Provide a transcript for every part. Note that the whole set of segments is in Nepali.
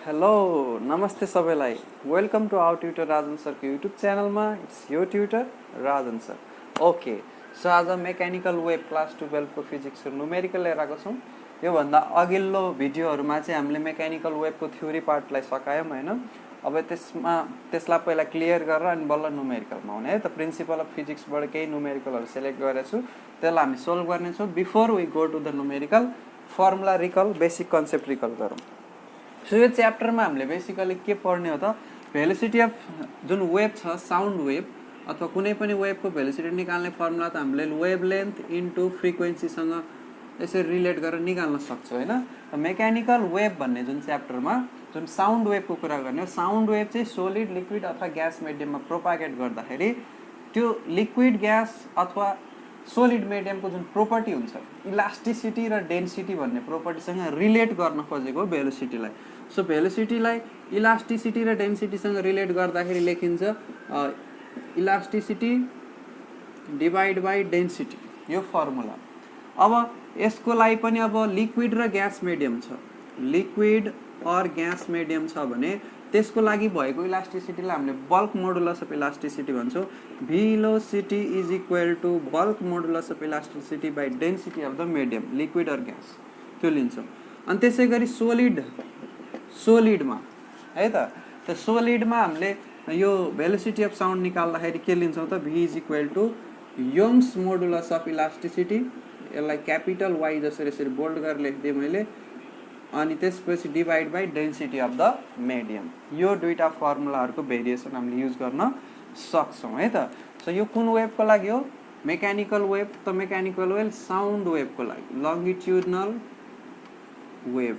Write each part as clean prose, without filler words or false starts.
हेलो नमस्ते सबैलाई welcome to our tutor Rajan सरको युट्युब च्यानलमा इट्स यो tutor Rajan sir. Okay so आज मेकानिकल वेभ क्लास 12 को फिजिक्स न्युमेरिकल लिएर आएको छौँ। योभन्दा अघिल्लो भिडियोहरूमा चाहिँ हामीले मेकानिकल वेभको थ्योरी पार्टलाई सकायौँ हैन। अब त्यसलाई पहिला क्लियर गरेर अनि बल्ल न्युमेरिकलमा आउने है त। प्रिन्सिपल अफ फिजिक्सबाट केही न्युमेरिकलहरू सेलेक्ट गरेको छु, त्यसलाई हामी सोल्भ गर्नेछौँ। Before we go to the numerical formula recall, basic concept recall गरौँ। सो यो च्याप्टरमा हामीले बेसिकली के पढ्ने हो त, भेलोसिटी अफ जुन वेभ छ, साउन्ड वेभ अथवा कुनै पनि वेभको भेलोसिटी निकाल्ने फर्मुला त हामीले वेभ लेन्थ इन्टु फ्रिक्वेन्सीसँग यसरी रिलेट गरेर निकाल्न सक्छौँ हैन। मेकानिकल वेभ भन्ने जुन च्याप्टरमा जुन साउन्ड वेभको कुरा गर्ने हो, साउन्ड वेभ चाहिँ सोलिड, लिक्विड अथवा ग्यास मिडियममा प्रोपागेट गर्दाखेरि त्यो लिक्विड, ग्यास अथवा सोलिड मिडियमको जुन प्रोपर्टी हुन्छ, इलास्टिसिटी र डेन्सिटी भन्ने प्रोपर्टीसँग रिलेट गर्न खोजेको भेलोसिटीलाई। सो भेलोसिटीलाई इलास्टिसिटी र डेन्सिटीसँग रिलेट गर्दाखेरि लेखिन्छ इलास्टिसिटी डिभाइड बाई डेन्सिटी, यो फर्मुला। अब यसको लागि पनि अब लिक्विड र ग्यास मिडियम छ, लिक्विड अर ग्यास मिडियम छ भने त्यसको लागि भएको इलास्टिसिटीलाई हामीले बल्क मोडुलस अफ इलास्टिसिटी भन्छौँ। Velocity is equal to bulk modulus of elasticity by density of the medium, liquid or gas, त्यो लिन्छौँ। अनि त्यसै गरी सोलिडमा है त सोलिडमा हामीले यो भेलोसिटी अफ साउन्ड निकाल्दाखेरि के लिन्छौँ त, v is equal to Young's modulus of elasticity, यसलाई क्यापिटल वाई जसरी यसरी बोल्ड गरेर लेखिदिएँ मैले, अनि त्यसपछि divide by density of the medium. यो दुईटा फर्मुलाहरूको भेरिएसन हामीले युज गर्न सक्छौँ है त। सो यो कुन वेभको लागि हो, मेकानिकल वेभ। त मेकानिकल वेभ साउन्ड वेभको लागि, लङ्गिट्युडनल वेभ,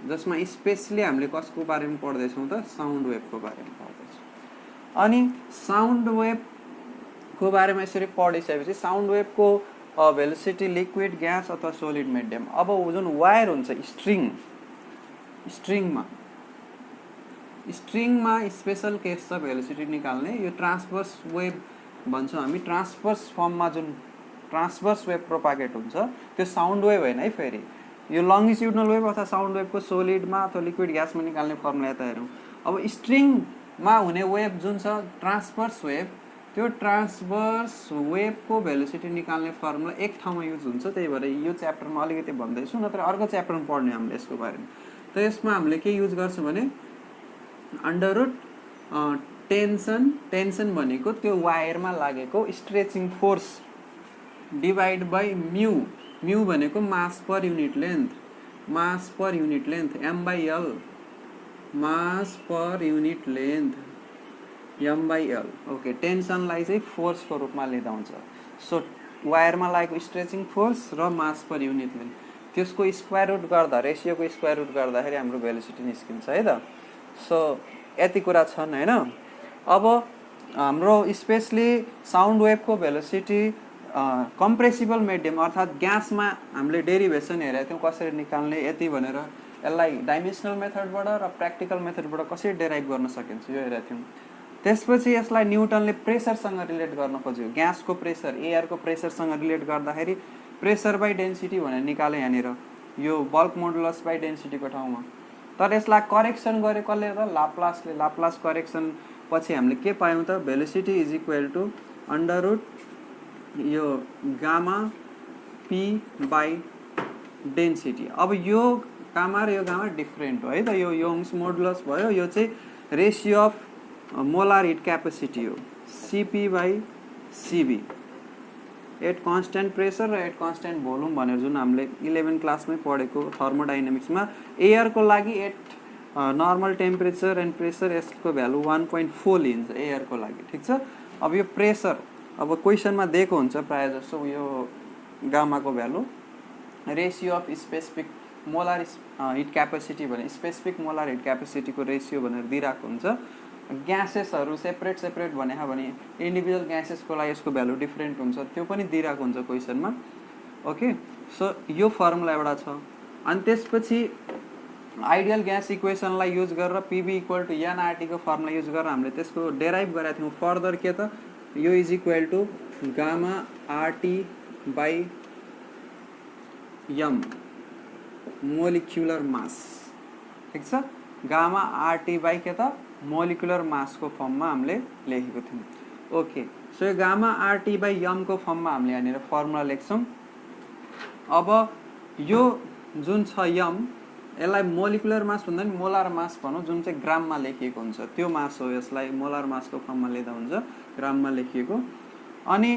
जसमा स्पेसली हामीले कसको बारेमा पढ्दैछौँ त, साउन्ड वेभको बारेमा पढ्दैछौँ। अनि साउन्ड वेभको बारेमा यसरी पढिसकेपछि साउन्ड वेभको भेलोसिटी लिक्विड, ग्यास अथवा सोलिड मिडियम। अब जुन वायर हुन्छ स्ट्रिङमा स्पेसल केस छ भेलोसिटी निकाल्ने, यो ट्रान्सभर्स वेभ भन्छौँ हामी। ट्रान्सभर्स फर्ममा जुन ट्रान्सभर्स वेभ प्रोपागेट हुन्छ त्यो साउन्ड वेभ होइन है। फेरि यो लङ्गिट्युडनल वेभ अथवा साउन्ड वेभको सोलिडमा अथवा लिक्विड, ग्यासमा निकाल्ने फर्मुला यता हेरौँ। अब स्ट्रिङमा हुने वेभ जुन छ ट्रान्सभर्स वेभ, त्यो ट्रान्सभर्स वेभको भेलोसिटी निकाल्ने फर्मुला एक ठाउँमा युज हुन्छ। त्यही भएर यो च्याप्टरमा अलिकति भन्दैछु, नत्र अर्को च्याप्टरमा पढ्ने हामीले यसको बारेमा। त यसमा हामीले के युज गर्छौँ भने अन्डर रुट टेन्सन भनेको त्यो वायरमा लागेको stretching force divide by mu भनेको mass per unit length, M by L, mass per unit length m/l। Okay, टेन्सनलाई चाहिँ फोर्सको रूपमा लिँदा हुन्छ। सो वायरमा लागेको स्ट्रेचिङ फोर्स र मास पर युनिट लेन्थ, त्यसको स्क्वायर रुट गर्दा, रेसियोको स्क्वायर रुट गर्दाखेरि हाम्रो भेलोसिटी निस्किन्छ है त। सो यति कुरा छन् हैन। अब हाम्रो स्पेसली साउन्ड वेभको भेलोसिटी कम्प्रेसिबल मिडियम अर्थात् ग्यासमा हामीले डेरिभेसन हेरेका थियौँ कसरी निकाल्ने, यति भनेर यसलाई डाइमेन्सनल मेथडबाट र प्र्याक्टिकल मेथडबाट कसरी डेराइभ गर्न सकिन्छ यो हेरेका थियौँ। त्यसपछि यसलाई न्युटनले प्रेसरसँग रिलेट गर्न खोज्यो। ग्यासको प्रेसर एयरको प्रेसरसँग रिलेट गर्दाखेरि प्रेसर बाई डेन्सिटी भनेर निकाल्यो यहाँनिर, यो बल्क मोडुलस बाई डेन्सिटीको ठाउँमा। तर यसलाई करेक्सन गरे कसले त, लाप्लासले। लाप्लास करेक्सन पछि हामीले के पायौँ त, velocity is equal to under root यो गामा पी बाई डेन्सिटी। अब यो गामा र यो गामा डिफ्रेन्ट हो है त, यो यङ्स मोडुलस भयो, यो चाहिँ ratio of molar heat capacity हो, CP by CV, at constant pressure र एट कन्स्ट्यान्ट भोल्युम भनेर जुन हामीले 11 क्लासमै पढेको थर्मोडाइनामिक्समा। एयरको लागि at normal temperature and pressure यसको भ्यालु 1.4 लिन्छ एयरको लागि, ठिक छ। अब यो प्रेसर अब क्वेसनमा दिएको हुन्छ प्रायः जस्तो, यो गामाको value, ratio of specific molar heat capacity भने स्पेसिफिक मोलार हिट क्यापेसिटीको रेसियो भनेर दिइरहेको हुन्छ। ग्यासेसहरू सेपरेट भनेको भने इन्डिभिजुअल ग्यासेसको लागि यसको भ्यालु डिफ्रेन्ट हुन्छ, त्यो पनि दिइरहेको हुन्छ क्वेसनमा। ओके, सो यो फर्मुला एउटा छ। अनि त्यसपछि आइडियल ग्यास इक्वेसनलाई युज गरेर पिभी इक्वल टु एनआरटी को फर्मुला युज गरेर हामीले त्यसको डेराइभ गरेका थियौँ। फर्दर के त, यो is equal to gamma RT by M molecular mass, ठिक छ। गामा आरटी बाई के त मोलिकुलर मासको फर्ममा हामीले लेखेको थियौँ। ओके, सो यो गामा आरटी बाई यमको फर्ममा हामीले यहाँनिर फर्मुला लेख्छौँ। अब यो जुन छ यम, यसलाई मोलिकुलर मास भन्दा नि मोलार मास भनौँ, जुन चाहिँ ग्राममा लेखिएको हुन्छ त्यो मास हो। यसलाई मोलार मासको फर्ममा लेख्दा हुन्छ, ग्राममा लेखिएको। अनि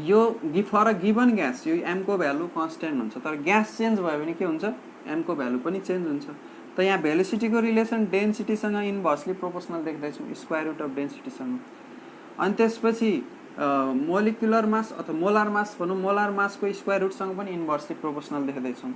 यो फर अ गिभन ग्यास यो एमको भ्यालु कन्स्ट्यान्ट हुन्छ, तर ग्यास चेन्ज भयो भने के हुन्छ, एमको भ्यालु पनि चेन्ज हुन्छ। त यहाँ भेलोसिटीको रिलेसन डेन्सिटीसँग इन्भर्सली प्रोपोर्सनल देख्दैछौँ, स्क्वायर रुट अफ डेन्सिटीसँग। अनि त्यसपछि मोलिकुलर मास अथवा मोलार मास भनौँ, मोलार मासको स्क्वायर रुटसँग पनि इन्भर्सली प्रोपोर्सनल देख्दैछौँ।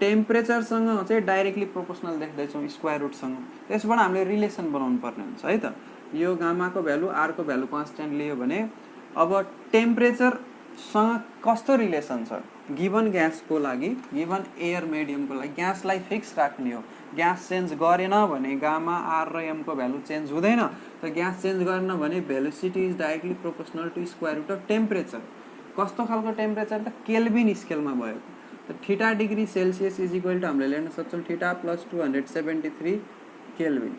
टेम्परेचरसँग चाहिँ डाइरेक्टली प्रोपोर्सनल देख्दैछौँ स्क्वायर रुटसँग। त्यसबाट हामीले रिलेसन बनाउनु पर्ने हुन्छ है त। यो गामाको भ्यालु आरको भ्यालु कन्स्ट्यान्ट लियो भने अब टेम्परेचरसँग कस्तो रिलेसन छ, गिभन ग्यासको लागि, गिभन एयर मिडियमको लागि ग्यासलाई फिक्स राख्ने हो। ग्यास चेन्ज गरेन भने गामा आर र एमको भ्यालु चेन्ज हुँदैन। त ग्यास चेन्ज गरेन भने velocity is directly proportional to square root of temperature. कस्तो खालको टेम्परेचर त, केल्भिन स्केलमा भएको। त theta degree Celsius is equal to हामीले लेख्न सक्छौँ थीटा प्लस 273 केल्भिन।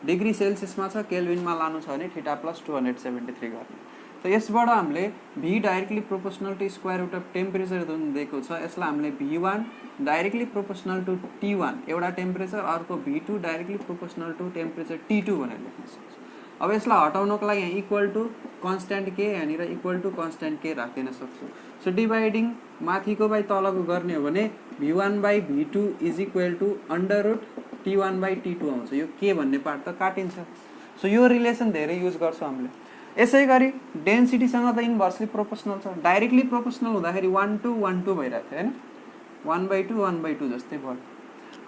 डिग्री सेल्सियसमा छ, केल्भिनमा लानु छ भने थीटा प्लस 273 गर्ने। त यसबाट हामीले v directly proportional to square root of temperature जुन दिएको छ, यसलाई हामीले V1 directly proportional to T1 एउटा टेम्परेचर, अर्को V2 directly proportional to temperature T2 भनेर लेख्न सक्छौँ। अब यसलाई हटाउनको लागि यहाँ इक्वल टु कन्स्ट्यान्ट के, यहाँनिर इक्वल टु कन्स्ट्यान्ट के राखिदिन सक्छौँ। सो डिभाइडिङ माथिको बाई तलको गर्ने हो भने V1 by V2 is equal to under root T1 by T2 आउँछ। यो के भन्ने पार्ट त काटिन्छ। सो यो रिलेसन धेरै युज गर्छौँ हामीले। यसै गरी डेन्सिटीसँग त इन्भर्सली प्रोपोर्सनल छ। डाइरेक्टली प्रोपोर्सनल हुँदाखेरि 1:1:2 भइरहेको थियो होइन, 1/2 जस्तै भयो।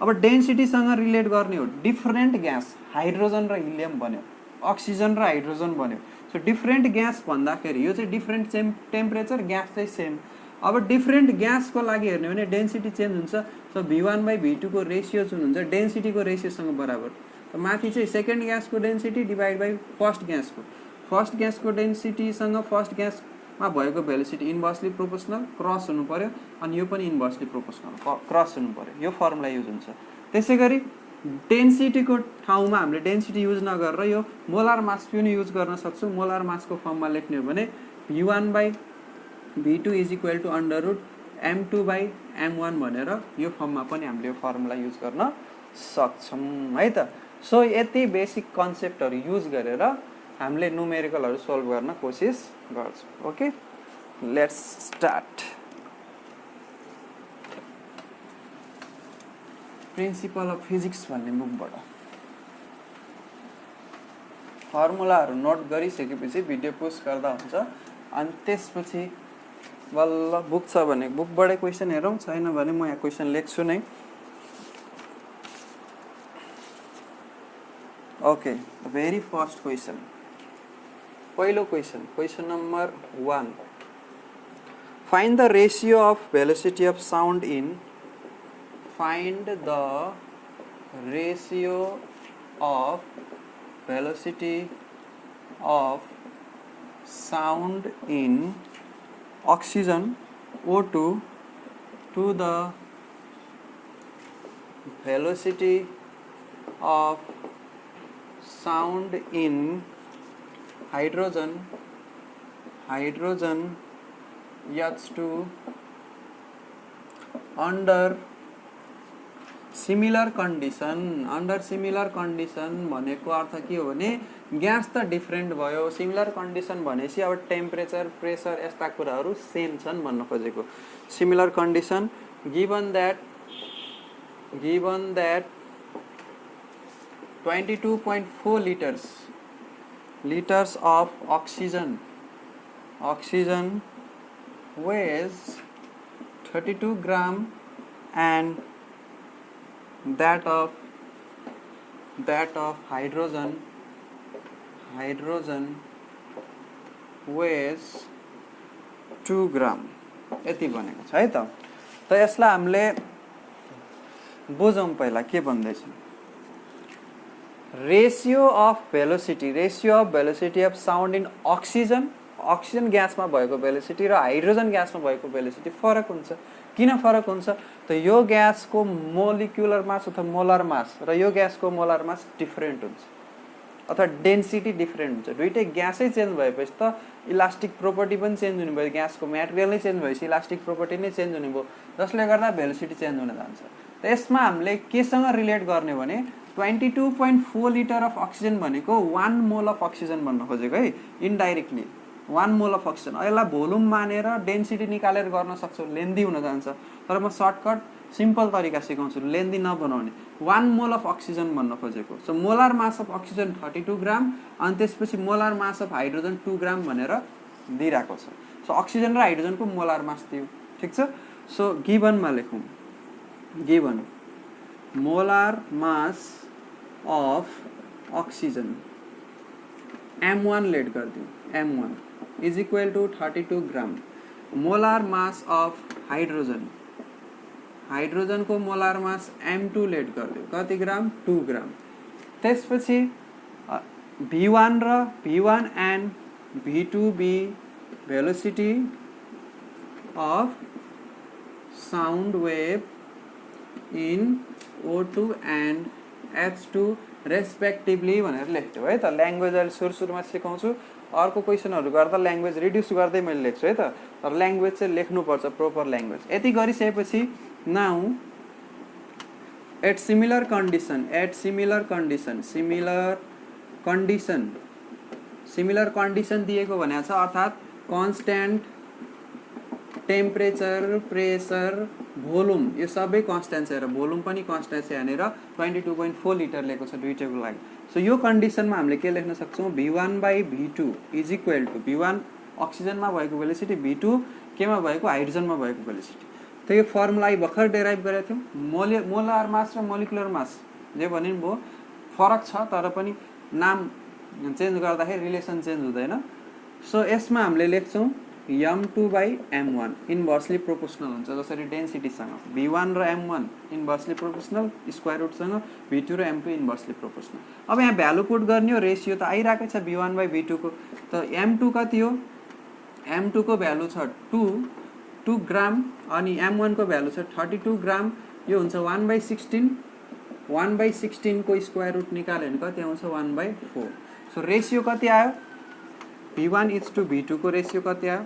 अब डेन्सिटीसँग रिलेट गर्ने हो, डिफ्रेन्ट ग्यास हाइड्रोजन र हिलियम बन्यो, अक्सिजन र हाइड्रोजन बन्यो। सो डिफ्रेन्ट ग्यास भन्दाखेरि यो चाहिँ डिफ्रेन्ट टेम्परेचर, ग्यास चाहिँ सेम। अब डिफ्रेन्ट ग्यासको लागि हेर्ने हो भने डेन्सिटी चेन्ज हुन्छ। सो V1 बाई V2 को रेसियो जुन हुन्छ डेन्सिटीको रेसियोसँग बराबर। त माथि चाहिँ सेकेन्ड ग्यासको डेन्सिटी डिभाइड बाई फर्स्ट ग्यासको, फर्स्ट ग्यासको डेन्सिटीसँग फर्स्ट ग्यासमा भएको भेलोसिटी इन्भर्सली प्रोपोर्सनल क्रस हुनु पर्यो, अनि यो पनि इन्भर्सली प्रोपोर्सनल क्रस हुनु पर्यो। यो फर्मुला युज हुन्छ। त्यसै गरी डेन्सिटीको ठाउँमा हामीले डेन्सिटी युज नगरेर यो मोलार मास पनि युज गर्न सक्छौँ। मोलार मासको फर्ममा लेख्ने हो भने V1 by V2 is equal to under root M2 by M1 भनेर यो फर्ममा पनि हामीले यो फर्मुला युज गर्न सक्छौँ है त। सो यति बेसिक कन्सेप्टहरू युज गरेर हामीले न्युमेरिकलहरू सोल्भ गर्न कोसिस गर्छौँ। Okay, let's start. Principal of physics भन्ने बुकबाट फर्मुलाहरू नोट गरिसकेपछि भिडियो पोस्ट गर्दा हुन्छ। अनि त्यसपछि बल्ल बुक छ भने बुकबाटै क्वेसन हेरौँ, छैन भने म यहाँ क्वेसन लेख्छु नै। Okay, the very first question, पहिलो question, question number 1, find the ratio of velocity of sound in, find the ratio of velocity of sound in oxygen O2 to the velocity of sound in hydrogen H2 under similar condition. Under similar condition भनेको अर्थ के हो भने ग्यास त डिफ्रेन्ट भयो, सिमिलर कन्डिसन भनेपछि अब टेम्परेचर, प्रेसर यस्ता कुराहरू सेम छन् भन्न खोजेको। Similar condition given that 22.4 liters of oxygen weighs 32 gram and that of hydrogen weighs 2 gram यति भनेको छ है त। त यसलाई हामीले बुझौँ पहिला के भन्दैछ। Ratio of velocity of sound in oxygen ग्यासमा भएको भेलोसिटी र हाइड्रोजन ग्यासमा भएको भेलोसिटी फरक हुन्छ। किन फरक हुन्छ त यो ग्यासको मोलिकुलर मास अथवा मोलर मास र यो ग्यासको मोलर मास डिफरेन्ट हुन्छ अथवा डेन्सिटी डिफरेन्ट हुन्छ दुईटै ग्यासै चेन्ज भएपछि त इलास्टिक प्रोपर्टी पनि चेन्ज हुने भयो ग्यासको म्याटेरियल नै चेन्ज भएपछि इलास्टिक प्रोपर्टी नै चेन्ज हुने भयो जसले गर्दा भेलोसिटी चेन्ज हुन जान्छ त यसमा हामीले केसँग रिलेट गर्ने भने 22.4 लिटर अफ अक्सिजन भनेको 1 मोल अफ अक्सिजन भन्न खोजेको है इन्डाइरेक्टली 1 मोल अफ अक्सिजन यसलाई भोल्युम मानेर डेन्सिटी निकालेर गर्न सक्छौ लेन्दी हुन जान्छ तर म सर्टकट सिम्पल तरिका सिकाउँछु लेन्दी नबनाउने 1 मोल अफ अक्सिजन भन्न खोजेको so molar mass of oxygen 32 ग्राम अनि त्यसपछि मोलर मास अफ हाइड्रोजन 2 ग्राम भनेर दिइराको छ सो अक्सिजन र हाइड्रोजनको मोलर मास दियो ठीक छ सो गिभनमा लेखौँ given molar mass of oxygen M1 let गरिदिउँ M1 is equal to 32 gram molar mass of hydrogen हाइड्रोजनको मोलर मास M2 लेट गरिदिउँ कति ग्राम 2 ग्राम त्यसपछि V1 र V1 and V2 be velocity of sound wave in O2 and H2 respectively भनेर लेख्थ्यो है त ल्याङ्ग्वेज अहिले सुरुमा सिकाउँछु अर्को क्वेसनहरू गर्दा ल्याङ्ग्वेज रिड्युस गर्दै मैले लेख्छु है त तर ल्याङ्ग्वेज चाहिँ लेख्नुपर्छ प्रोपर ल्याङ्ग्वेज यति गरिसकेपछि नाउ एट सिमिलर कन्डिसन दिएको भनेको छ अर्थात् कन्स्ट्यान्ट टेम्परेचर प्रेसर भोल्युम यो सबै कन्स्ट्यान्ट छ र भोल्युम पनि कन्स्ट्यान्ट छ यहाँनिर 22.4 लिटर लिएको छ दुईटैको लागि सो यो कन्डिसनमा हामीले के लेख्न सक्छौँ V1/V2 is equal to V1 अक्सिजनमा भएको भेलोसिटी V2 केमा भएको हाइड्रोजनमा भएको भेलोसिटी त यो फर्मुला भर्खर डेराइभ गरेको थियौँ मोलर मास र मोलिकुलर मास जे भने भयो फरक छ तर पनि नाम चेन्ज गर्दाखेरि रिलेसन चेन्ज हुँदैन सो यसमा हामीले लेख्छौँ M2/M1 इन्भर्सली प्रोपोर्सनल हुन्छ जसरी डेन्सिटीसँग V1 र M1 inversely proportional square रुटसँग V2 र M2 इन्भर्सली प्रोपोर्सनल अब यहाँ भ्यालु पुट गर्ने हो रेसियो त आइरहेकै छ V1/V2 को त M2 कति हो M2 को भ्यालु छ 2 ग्राम अनि M1 को भ्यालु छ 32 ग्राम यो हुन्छ 1/16 1/16 को स्क्वायर रुट निकाल्यो भने कति आउँछ 1/4 सो रेसियो कति आयो V1 इज टु V2 को रेसियो कति आयो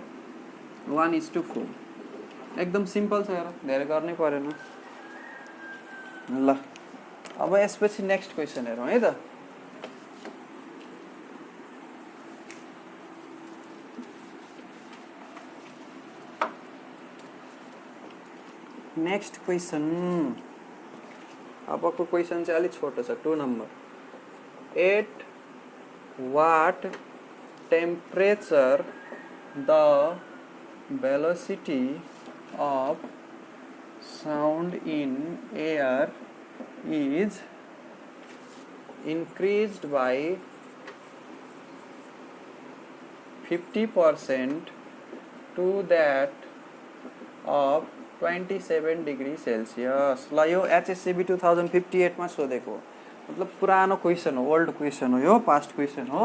1:4 एकदम सिम्पल छ हेर धेरै गर्नै परेन ल अब यसपछि नेक्स्ट क्वेसन हेरौँ है त नेक्स्ट क्वेसन अबको क्वेसन चाहिँ अलिक छोटो छ 2 number at what temperature the velocity of sound in air is increased by 50% to that of 27 degree Celsius ल यो HSCB 2058 मा सोधेको मतलब पुरानो क्वेसन हो ओल्ड क्वेसन हो यो पास्ट क्वेसन हो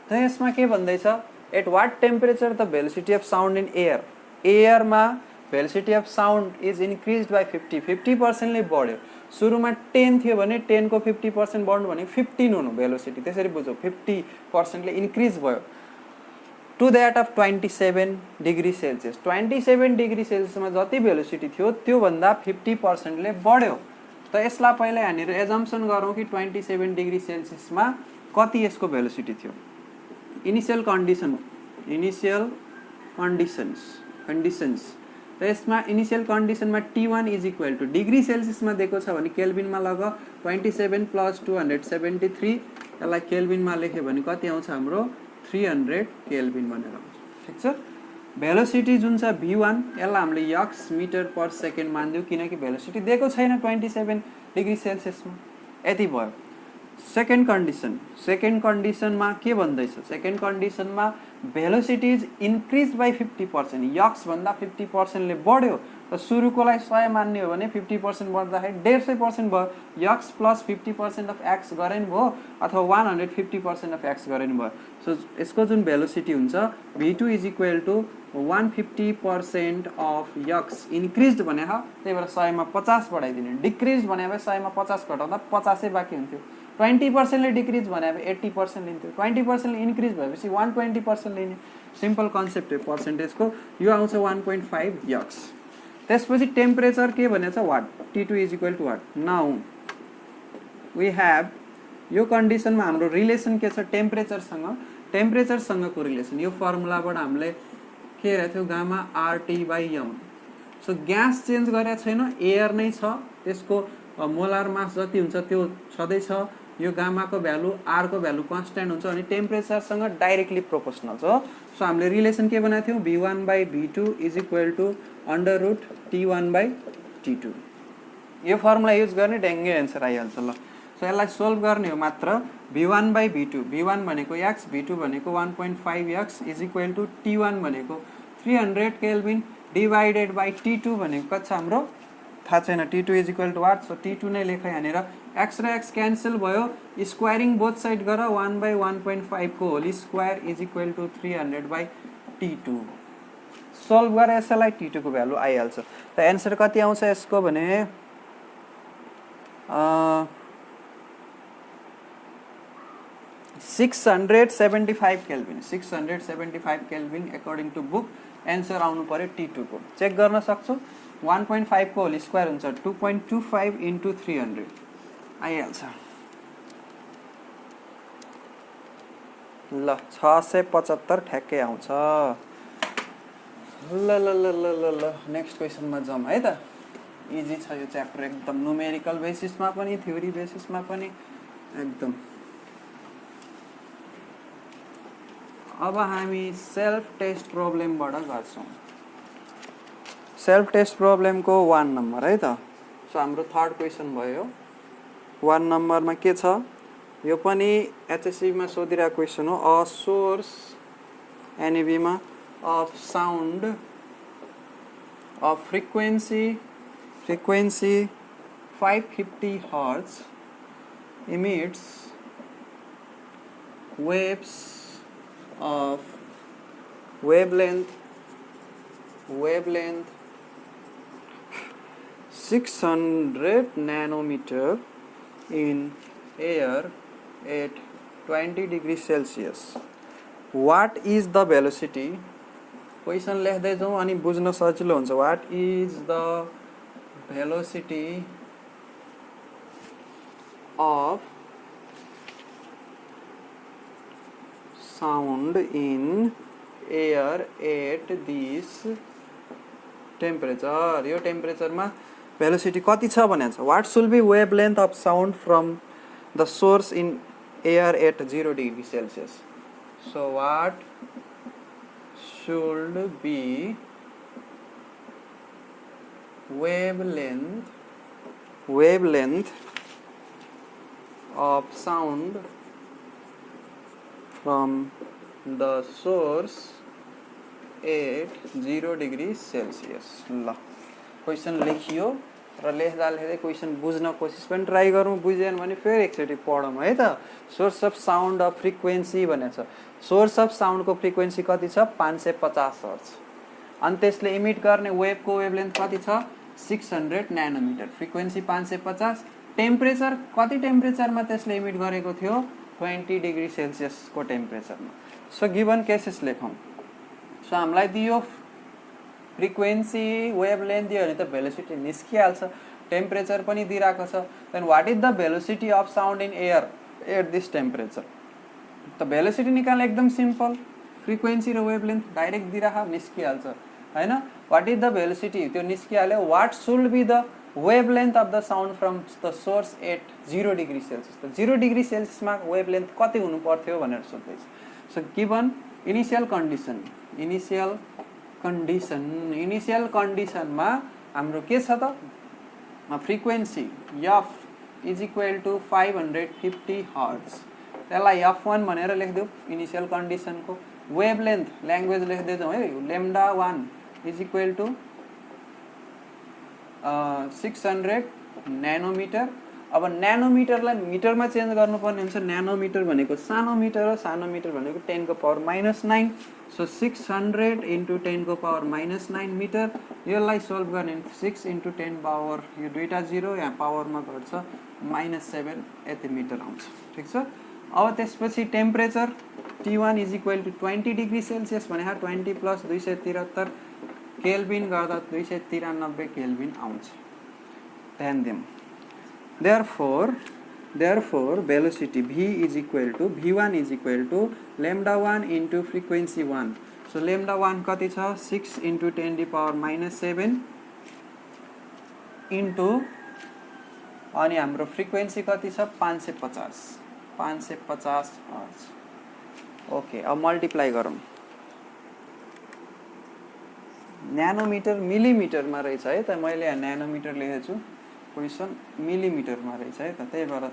त यसमा के भन्दैछ at what temperature the velocity of sound in air मा velocity of sound is increase by 50% ले बढ्यो सुरुमा 10 थियो भने 10 को 50% बढ्नु भने 15 हुनु भेलोसिटी त्यसरी बुझौ 50% ले इन्क्रिज भयो to that of 27 degree Celsius 27 degree सेल्सियसमा जति भेलोसिटी थियो त्यो भन्दा 50% ले बढ्यो त यसलाई पहिला यहाँनिर एजम्पसन गरौँ कि 27 डिग्री सेल्सियसमा कति यसको भेलोसिटी थियो इनिशियल कन्डिसन्स र यसमा इनिशियल कन्डिसनमा T1 is equal to degree सेल्सियसमा दिएको छ भने केल्भिनमा लग 27 + 273 यसलाई केल्भिनमा लेख्यो भने कति आउँछ हाम्रो 300 केल्भिन भनेर आउँछ ठीक छ भेलोसिटी जुन छ V1 यसलाई हामीले यक्स मिटर पर सेकेन्ड मान्दियौ किनकि भेलोसिटी दिएको छैन 27 डिग्री सेल्सियसमा यति भयो सेकेन्ड कन्डिसनमा के भन्दैछ सेकेन्ड कन्डिसनमा भेलोसिटी इज इन्क्रिज बाई 50% यक्स भन्दा 50% ले बढ्यो त सुरुकोलाई 100 मान्ने हो भने 50% बढ्दाखेरि 150% भयो। x प्लस 50% अफ x गरे नि भयो अथवा 150% अफ x गरे नि भयो। सो यसको जुन भेलोसिटी हुन्छ v2 is equal to 150% of x increased भने त्यही भएर 100 मा 50 बढाइदिने, डिक्रिज भने 100 मा 50 घटाउँदा 50 बाँकी हुन्थ्यो। 20% ले डिक्रिज भने 80% लिन्थ्यो, 20% ले इन्क्रिज भएपछि 120% लिने। सिम्पल कन्सेप्ट हो पर्सेन्टेजको। यो आउँछ 1.5 x। त्यसपछि टेम्परेचर के भनेछ what, T2 is equal to what. Now we have यो कन्डिसनमा हाम्रो रिलेसन के छ टेम्परेचरसँग, टेम्परेचरसँगको रिलेसन यो फर्मुलाबाट हामीले के हेरेको थियो gamma RT/m। So gas change गरेको छैन, एयर नै छ, त्यसको मोलार मास जति हुन्छ त्यो छँदैछ। यो गामाको भ्यालु आर को भ्यालु कन्स्ट्यान्ट हुन्छ अनि टेम्परेचरसँग डाइरेक्टली प्रोपोर्सनल छ। सो हामीले रिलेसन के बनाएको थियौँ v1/v2 is equal to under root T1/T2। यो फर्मुला युज गर्ने ढ्याङ्गे एन्सर आइहाल्छ ल। सो यसलाई सोल्भ गर्ने हो मात्र। v1/v2, v1 भनेको x, v2 भनेको 1.5 x is equal to T1 भनेको 300 केल्भिन डिभाइडेड बाई T2 भनेको कति छ हाम्रो थाहा छैन। T2 is equal to what. So T2 नै लेखाइ हानेर x र x क्यान्सल भयो, स्क्वायरिङ बोथ साइड गर 1/1.5 को whole square is equal to 300/T2। Solve गरेर यसलाई T2 को भ्यालु आइहाल्छ। त एन्सर कति आउँछ यसको भने 675 kelvin, 675 kelvin according to book answer आउनु पर्यो T2 को। चेक गर्न सक्छु 1.5 को होल स्क्वायर हुन्छ 2.25 इन्टु 300 आइहाल्छ। ल 675 ठ्याक्कै आउँछ। ल ल ल ल ल ल नेक्स्ट क्वेसनमा जाउँ है त। इजी छ यो च्याप्टर एकदम, न्युमेरिकल बेसिसमा पनि थ्योरी बेसिसमा पनि एकदम। अब हामी सेल्फ टेस्ट प्रब्लमबाट गर्छौँ। सेल्फ टेस्ट प्रब्लमको 1 नम्बर है त। सो हाम्रो थर्ड क्वेसन भयो। 1 नम्बरमा के छ यो पनि एचएससी मा सोधिरहेको क्वेसन हो। अ सोर्स एनईबी मा of sound of frequency 550 hertz emits waves of wavelength 600 nanometer in air at 20 degrees Celsius. What is the velocity? Question लेख्दै जाउँ अनि बुझ्न सजिलो हुन्छ। What is the velocity of sound in air at this temperature? यो टेम्परेचरमा velocity कति छ भनेको छ। What should be wavelength of sound from the source in air at 0 degree Celsius? So what should be wavelength of sound from the source at 0 degree Celsius? ल क्वेसन लेखियो र लेख्दा लेख्दै क्वेसन बुझ्न कोसिस पनि ट्राई गरौँ, बुझेन भने फेरि एकचोटि पढौँ है त। Source of sound of frequency भनेको छ। सोर्स अफ साउन्डको फ्रिक्वेन्सी कति छ 550 हर्ट्ज अनि त्यसले इमिट गर्ने वेभको वेभलेन्थ कति छ 600 नैनोमिटर। फ्रिक्वेन्सी 550, टेम्परेचर कति टेम्परेचरमा त्यसले इमिट गरेको थियो 20 डिग्री सेल्सियस को टेम्परेचरमा। सो गिवन केसेस लेखौँ। सो हामीलाई दियो फ्रिक्वेन्सी वेभलेन्थ दियो भने त भेलोसिटी निस्किहाल्छ, टेम्परेचर पनि दिइरहेको छ। Then what is the velocity of sound in air at this temperature? त भेलोसिटी निकाल्न एकदम सिम्पल, फ्रिक्वेन्सी र वेभलेन्थ डाइरेक्ट दिइराख निस्किहाल्छ हैन। व्हाट इज द भेलोसिटी त्यो निस्किहाल्यो। What should be the wavelength of the sound from the source at 0 degree Celsius? त 0 डिग्री सेल्सियसमा वेभलेन्थ कति हुनु पर्थ्यो भनेर सोध्दैछ। सो गिवन इनिशियल कन्डिसनमा हाम्रो के छ त frequency f is equal to 550 hertz, त्यसलाई f1 भनेर लेख्दियौ इनिशियल कन्डिसनको। वेभलेन्थ ल्याङ्ग्वेज लेख्दै जाउँ है, λ1 इज इक्वल टु 600 नैनोमिटर। अब नैनोमिटरलाई मिटरमा चेन्ज गर्नुपर्ने हुन्छ। नैनोमिटर भनेको सानो मिटर हो, सानो मिटर भनेको 10 को पावर -9। सो 600 × 10 को पावर -9 मिटर। यसलाई सोल्भ गर्ने 6 × 10 पावर, यो दुईटा 0 यहाँ पावरमा घट्छ -7 यति मिटर आउँछ। ठिक छ। अब त्यसपछि टेम्परेचर T1 = 20 डिग्री सेल्सियस भने 20 + 273 केल्भिन गर्दा 293 केल्भिन आउँछ। ध्यान दिउँ। Therefore velocity V = V1 = λ1 × frequency 1. So λ1 कति छ 6 × 10 to the power -7 इन्टु अनि हाम्रो फ्रिक्वेन्सी कति छ 550 हर्ट्ज। ओके, अब मल्टिप्लाई गरौँ। न्यानोमिटर मिलिमिटरमा रहेछ है त, मैले यहाँ न्यानोमिटर लेखेको छु, क्वेसन मिलिमिटरमा रहेछ है त, त्यही भएर।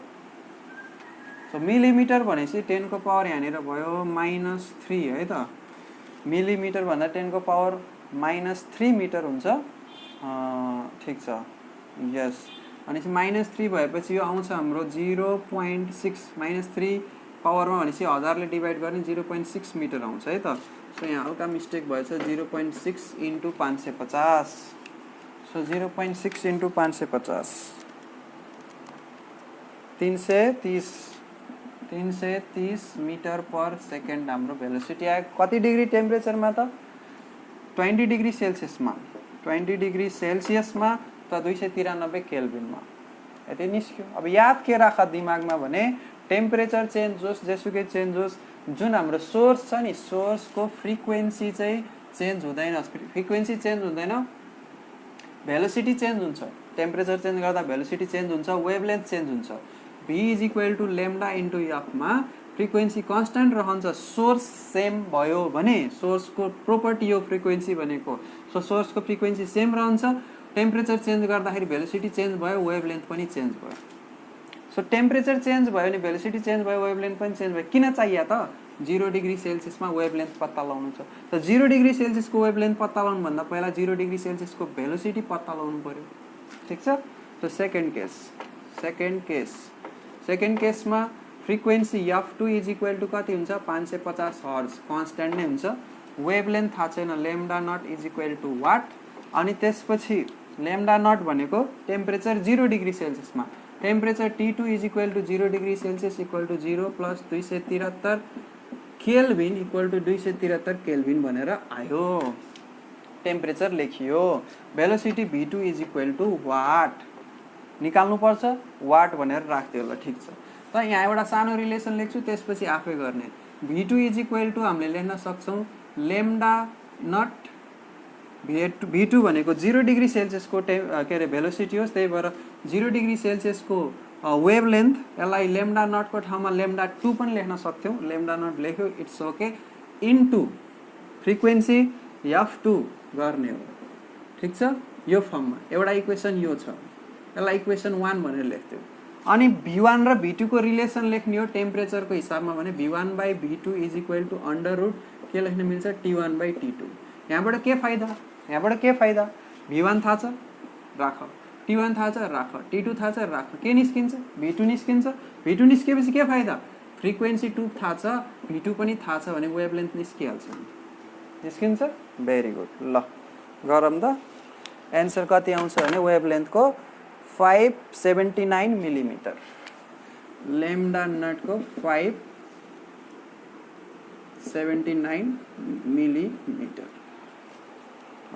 सो मिलिमिटर भनेपछि 10 को पावर यहाँनिर भयो -3 है त। मिलिमिटर भन्दा 10 को पावर -3 मिटर हुन्छ। ठिक छ, यस। अनि -3 भएपछि यो आउँछ हाम्रो 0.6, -3 पावरमा भनेपछि 1000 ले डिभाइड गर्ने 0.6 मिटर आउँछ है त। सो यहाँ हल्का मिस्टेक भएछ, 0.6 × 550। सो 0.6 × 550 330 मिटर पर सेकेन्ड हाम्रो भेलोसिटी आयो। कति डिग्री टेम्परेचरमा त 20 डिग्री सेल्सियसमा, 20 डिग्री सेल्सियसमा त 293 केल्भिनमा यति निस्क्यो। अब याद के राख दिमागमा भने टेम्परेचर चेन्ज होस् जेसुकै चेन्ज होस्, जुन हाम्रो सोर्स छ नि सोर्सको फ्रिक्वेन्सी चाहिँ चेन्ज हुँदैन। फ्रिक्वेन्सी चेन्ज हुँदैन, भेलोसिटी चेन्ज हुन्छ। टेम्परेचर चेन्ज गर्दा भेलोसिटी चेन्ज हुन्छ, वेभलेन्थ चेन्ज हुन्छ। V = λ × f मा फ्रिक्वेन्सी कन्स्टेन्ट रहन्छ। सोर्स सेम भयो भने सोर्सको प्रोपर्टी हो फ्रिक्वेन्सी भनेको। सो सोर्सको फ्रिक्वेन्सी सेम रहन्छ, टेम्परेचर चेन्ज गर्दाखेरि भेलोसिटी चेन्ज भयो, वेभलेन्थ पनि चेन्ज भयो। सो टेम्परेचर चेन्ज भयो भने भेलोसिटी चेन्ज भयो, वेभलेन्थ पनि चेन्ज भयो। किन चाहियो त 0 डिग्री सेल्सियसमा वेभलेन्थ पत्ता लगाउनु छ। त 0 डिग्री सेल्सियसको वेभलेन्थ पत्ता लगाउनु भन्दा पहिला 0 डिग्री सेल्सियसको भेलोसिटी पत्ता लगाउनु पर्यो। ठिक छ। त सेकेन्ड केसमा फ्रिक्वेन्सी f2 = कति हुन्छ 550 हर्ट्ज, कन्स्टेन्ट नै हुन्छ। वेभलेन्थ थाहा छैन, λ0 = वाट। अनि त्यसपछि λ0 भनेको टेम्परेचर 0 डिग्री सेल्सियसमा, temperature T2 = 0 degree Celsius = 0 + 273 kelvin = 273 kelvin भनेर आयो। टेम्परेचर लेखियो। भेलोसिटी V2 = वाट निकाल्नु पर्छ, वाट भनेर राख्दियो ल। ठिक छ। त यहाँ एउटा सानो रिलेसन लेख्छु, त्यसपछि आफै गर्ने। V2 = हामीले लेख्न सक्छौँ λ0। V2 भनेको 0 डिग्री सेल्सियसको के अरे भेलोसिटी होस्, त्यही भएर 0 डिग्री सेल्सियसको वेभलेन्थ, यसलाई λ0 को ठाउँमा λ2 पनि लेख्न सक्थ्यौँ। λ0 लेख्यो, it's okay, into frequency f2 गर्ने हो। ठिक छ। यो फर्ममा एउटा इक्वेसन यो छ, यसलाई इक्वेसन 1 भनेर लेख्थ्यौँ। अनि V1 र V2 को रिलेसन लेख्ने हो टेम्परेचरको हिसाबमा भने V1/V2 = के लेख्न मिल्छ T1/T2। यहाँबाट के फाइदा, V1 थाहा छ राख, T1 थाहा छ राख, T2 थाहा छ राख, के निस्किन्छ V2 निस्किन्छ। V2 निस्केपछि के फाइदा, फ्रिक्वेन्सी 2 थाहा छ, V2 पनि थाहा छ भने वेभलेन्थ निस्किन्छ। Very good. ल गरौँ त। एन्सर कति आउँछ भने वेभलेन्थको 579 मिलिमिटर, λ0 को 579 मिलिमिटर।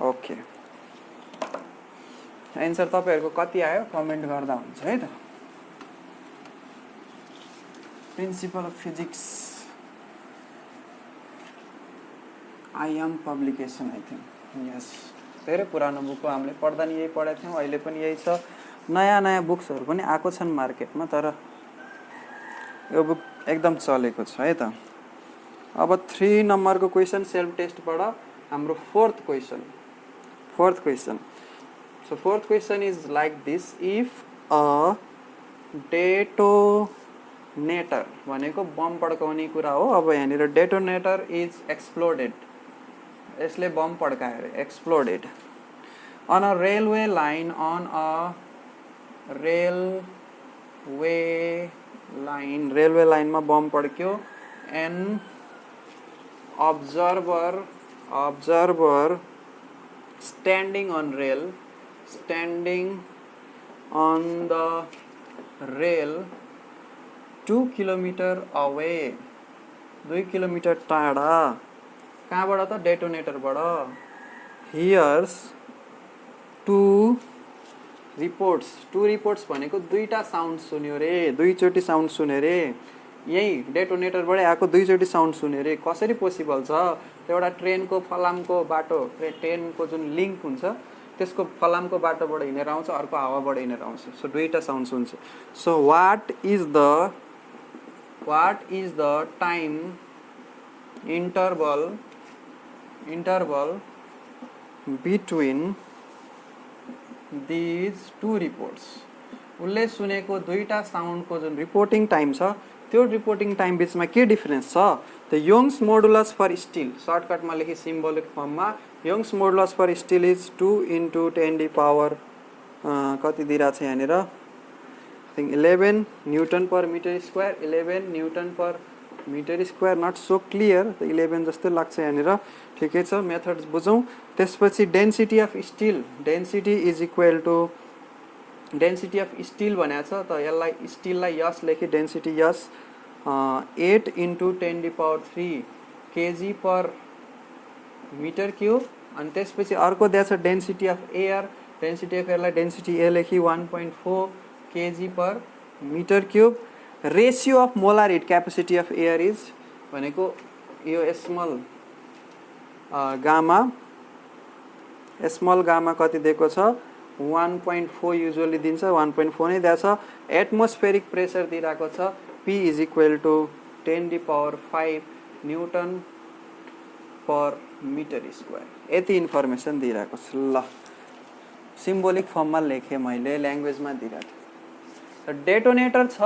ओके, एन्सर तपाईहरुको कति आयो कमेन्ट गर्दा हुन्छ है त। Principle of physics IM publication I think, yes. धेरै पुरानो बुक हो, हामीले पढ्दा नि यही पढेका थियौँ, अहिले पनि यही छ। नयाँ बुक्सहरु पनि आएको छन् मार्केटमा, तर यो बुक एकदम चलेको छ है त। अब 3 नम्बरको क्वेशन सेल्फ टेस्टबाट हाम्रो fourth question. So fourth question is like this: if a detonator भनेको बम पड्काउने कुरा हो। अब यहाँनिर detonator is exploded, यसले bomb पड्कायो, exploded। on a railway line, on a railway line मा bomb पड्क्यो, an observer standing on the rail 2 kilometer away, 2 kilometre टाढा, कहाँबाट त डेटोनेटरबाट, hears two reports भनेको दुईटा साउन्ड सुन्यो रे, दुईचोटी साउन्ड सुन्यो रे, यही डेटोनेटरबाट आएको दुईचोटी साउन्ड सुन्यो रे। कसरी पोसिबल छ? एउटा ट्रेनको फलामको बाटो, ट्रेनको जुन लिङ्क हुन्छ त्यसको फलामको बाटोबाट हिँडेर आउँछ, अर्को हावाबाट हिँडेर आउँछ। सो दुईटा साउन्ड सुन्छ। So what is the time interval between these two reports? उसले सुनेको दुईटा साउन्डको जुन रिपोर्टिङ टाइम छ त्यो रिपोर्टिङ टाइम बिचमा के डिफरेन्स छ? The Young's modulus for steel, सर्टकटमा लेखी सिम्बोलिक फर्ममा, Young's modulus for steel is 2 × 10 power कति दिइरहेको छ यहाँनिर, I think 11 newton per metre square, 11 newton per metre square. Not so clear, 11 जस्तै लाग्छ यहाँनिर। ठिकै छ, मेथड्स बुझौँ। त्यसपछि density of steel, density is equal to density of steel भनेको छ त, यसलाई स्टिललाई यस लेखी, density S 8 × 10⁻³ kg per metre cube. अनि त्यसपछि अर्को दिएको छ density of air, density of एयरलाई डेन्सिटी ए लेखी 1.4 kg per metre cube. Ratio of molar heat capacity of air is भनेको यो स्मल गामा कति दिएको छ? 1.4 युजुअली दिन्छ, 1.4 नै दिएको छ। एटमोस्फेरिक प्रेसर दिइरहेको छ, P is equal to 10⁵ newton per metre square. यति इन्फर्मेसन दिइरहेको छ। ल, सिम्बोलिक फर्ममा लेखेँ मैले, ल्याङ्ग्वेजमा दिइरहेको। डेटोनेटर छ,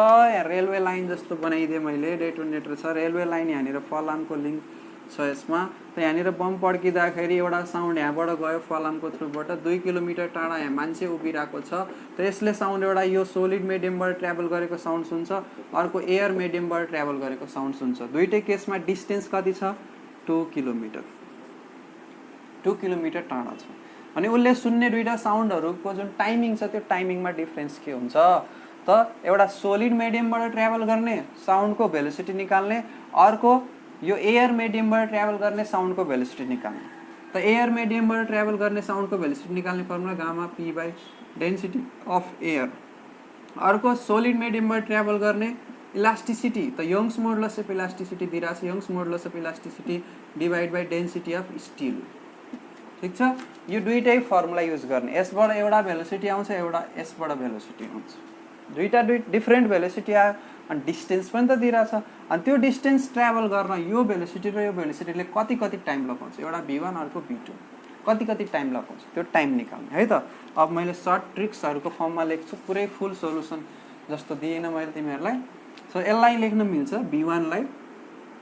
रेलवे लाइन जस्तो बनाइदिएँ मैले। डेटोनेटर छ, रेलवे लाइन यहाँनिर फलामको लिङ्क छ यसमा। त यहाँनिर बम पड्किँदाखेरि एउटा साउन्ड यहाँबाट गयो फलामको थ्रुबाट, 2 किलोमिटर टाढा यहाँ मान्छे उभिरहेको छ। त यसले साउन्ड एउटा यो सोलिड मिडियमबाट ट्राभल गरेको साउन्ड सुन्छ, अर्को एयर मिडियमबाट ट्राभल गरेको साउन्ड सुन्छ। दुईटै केसमा डिस्टेन्स कति छ? 2 किलोमिटर, 2 किलोमिटर टाढा छ। अनि उसले सुन्ने दुईटा साउन्डहरूको जुन टाइमिङ छ त्यो टाइमिङमा डिफ्रेन्स के हुन्छ त? एउटा सोलिड मिडियमबाट ट्राभल गर्ने साउन्डको भेलोसिटी निकाल्ने, अर्को यो एयर मिडियमबाट ट्राभल गर्ने साउन्डको भेलोसिटी निकाल्ने। त एयर मिडियमबाट ट्राभल गर्ने साउन्डको भेलोसिटी निकाल्ने formula gamma P by density of air. अर्को सोलिड मिडियमबाट ट्राभल गर्ने इलास्टिसिटी, त यङ्स मोडुलस अफ इलास्टिसिटी दिइरहेको छ, youngs modulus of elasticity divide by density of still. ठिक छ, यो दुईटै फर्मुला युज गर्ने। यसबाट एउटा भेलोसिटी आउँछ, एउटा यसबाट भेलोसिटी आउँछ, दुईटा डिफ्रेन्ट भेलोसिटी आयो। अनि डिस्टेन्स पनि त दिइरहेछ, अनि त्यो डिस्टेन्स ट्राभल गर्न यो भेलोसिटी र यो भेलोसिटीले कति टाइम लगाउँछ? एउटा V1 अर्को V2 कति टाइम लगाउँछ? त्यो टाइम निकाल्ने है त। अब मैले सर्ट ट्रिक्सहरूको फर्ममा लेख्छु, पुरै फुल सोल्युसन जस्तो दिएन मैले तिमीहरूलाई। सो यसलाई लेख्न मिल्छ,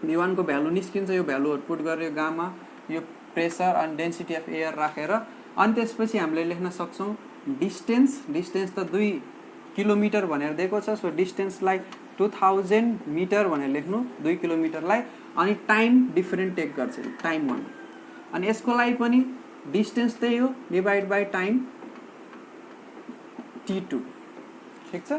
V1 को भ्यालु निस्किन्छ, यो भ्यालुहरू पुट गरेर गामा, यो प्रेसर अनि डेन्सिटी अफ एयर राखेर। अनि त्यसपछि हामीले लेख्न सक्छौँ डिस्टेन्स त 2 किलोमिटर भनेर दिएको छ। सो डिस्टेन्सलाई 2000 मिटर भनेर लेख्नु, 2 किलोमिटरलाई। अनि टाइम डिफरेन्ट टेक गर्छ, टाइम 1। अनि यसको लागि पनि डिस्टेन्स त्यही हो, डिभाइड बाई टाइम T2। ठिक छ।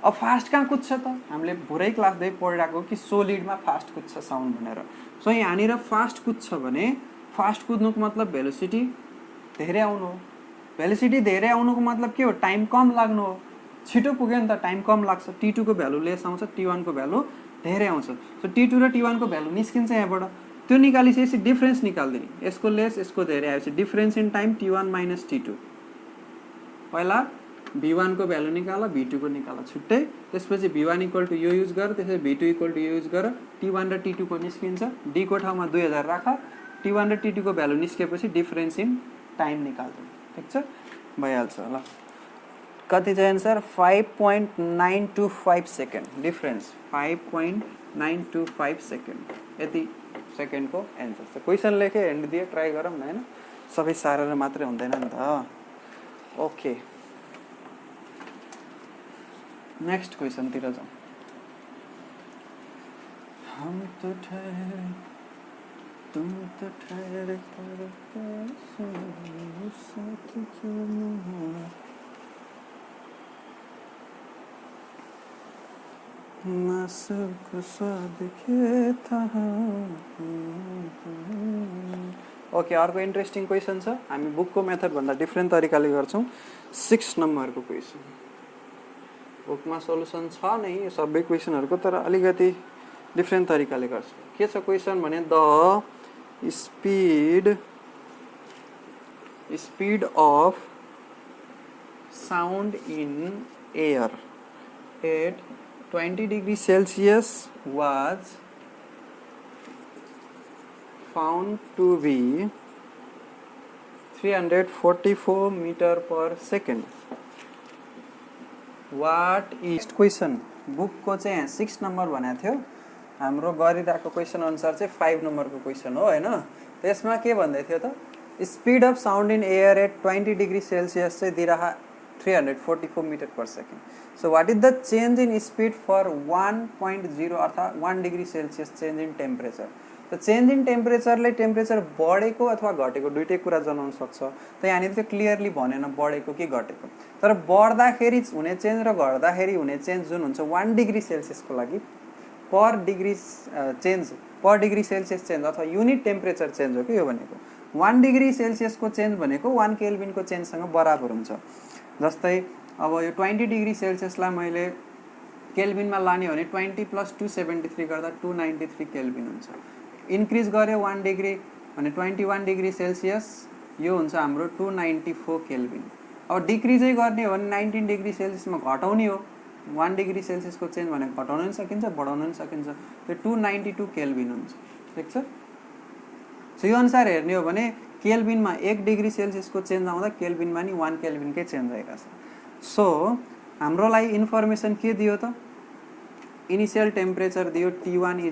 अब फास्ट कहाँ कुद्छ त? हामीले भोरै क्लासदै पढिरहेको कि सोलिडमा फास्ट कुद्छ साउन्ड भनेर। सो यहाँनिर फास्ट कुद्छ भने फास्ट कुद्नुको मतलब भेलोसिटी धेरै आउनु हो। भेलोसिटी धेरै आउनुको मतलब के हो? टाइम कम लाग्नु हो। छिटो पुग्यो नि त, टाइम कम लाग्छ। T2 को भ्यालु लेस आउँछ, T1 को भ्यालु धेरै आउँछ। सो T2 र T1 को भ्यालु निस्किन्छ यहाँबाट। त्यो निकालिसकेपछि डिफरेन्स निकाल्दिने, यसको लेस यसको धेरै आएपछि difference in time T1 minus T2। पहिला V1 को भ्यालु निकाल, V2 को निकाल छुट्टै। त्यसपछि V1 इक्वल टु यो युज गर, त्यसपछि V2 इक्वल टु यो युज गर। T1 र T2 को निस्किन्छ, D को ठाउँमा 2000 राख। T1 र T2 को भ्यालु निस्केपछि डिफरेन्स इन टाइम निकाल्दिने। ठिक छ, भइहाल्छ ल। कति छ एन्सर? 5.925 second difference, 5.925 second. यति सेकेन्डको एन्सर छ। क्वेसन लेखेँ, हेन्ड दिए, ट्राई गरौँ न, होइन? सबै सारेर मात्रै हुँदैन नि त। ओके नेक्स्ट क्वेश्चन तिर जाऊँ। हम तो ठहरे तुम तो ठहरे पर साथ क्यों न हुआ, ना सुख स्वाद के था। ओके अर्को इन्ट्रेस्टिङ क्वेसन छ। हामी बुकको मेथड भन्दा डिफ्रेन्ट तरिकाले गर्छौँ। 6 नम्बरको क्वेसन बुकमा सोलुसन छ नै सबै क्वेसनहरूको, तर अलिकति डिफ्रेन्ट तरिकाले गर्छ। के छ क्वेसन भने the speed of sound in air at 20 degree Celsius was found to be 344 meter per second. What is question? Book को चाहिँ 6 नम्बर भनेको थियो, हाम्रो गरिरहेको क्वेसन अनुसार चाहिँ 5 नम्बरको क्वेसन हो हैन। त्यसमा के भन्दै थियो त, speed of sound in air at 20 degree Celsius चाहिँ दिइरहा 344 meter per second. So what is the change in speed for 1.0 अर्थात 1 degree Celsius change in temperature? तो चेन्ज इन टेम्परेचरले टेम्परेचर बढेको अथवा घटेको दुईटै कुरा जनाउन सक्छ। त यहाँनिर त्यो क्लियरली भनेन बढेको कि घटेको, तर बढ्दाखेरि हुने चेन्ज र घट्दाखेरि हुने चेन्ज जुन हुन्छ 1 डिग्री सेल्सियसको लागि पर डिग्री सेल्सियस चेन्ज अथवा युनिट टेम्परेचर चेन्ज हो कि यो भनेको। 1 डिग्री सेल्सियसको चेन्ज भनेको 1 केल्भिनको चेन्जसँग बराबर हुन्छ। जस्तै अब यो 20 डिग्री सेल्सियसलाई मैले केल्भिनमा लाने हो भने 20 + 273 गर्दा 293 केल्भिन हुन्छ। इन्क्रिज गर्यो 1 डिग्री भने 21 डिग्री सेल्सियस यो हुन्छ हाम्रो 294 केल्भिन। अब डिक्रिजै गर्ने हो भने 19 डिग्री सेल्सियसमा घटाउने हो। 1 डिग्री सेल्सियसको चेन्ज भने घटाउन पनि सकिन्छ बढाउन पनि सकिन्छ, त्यो 292 केल्भिन हुन्छ। ठिक छ। सो यो अनुसार हेर्ने हो भने केल्भिनमा 1 डिग्री सेल्सियसको चेन्ज आउँदा केल्भिनमा नि 1 केल्भिनकै चेन्ज आएको छ। सो हाम्रोलाई इन्फर्मेसन के दियो त, इनिशियल टेम्परेचर दियो T1 =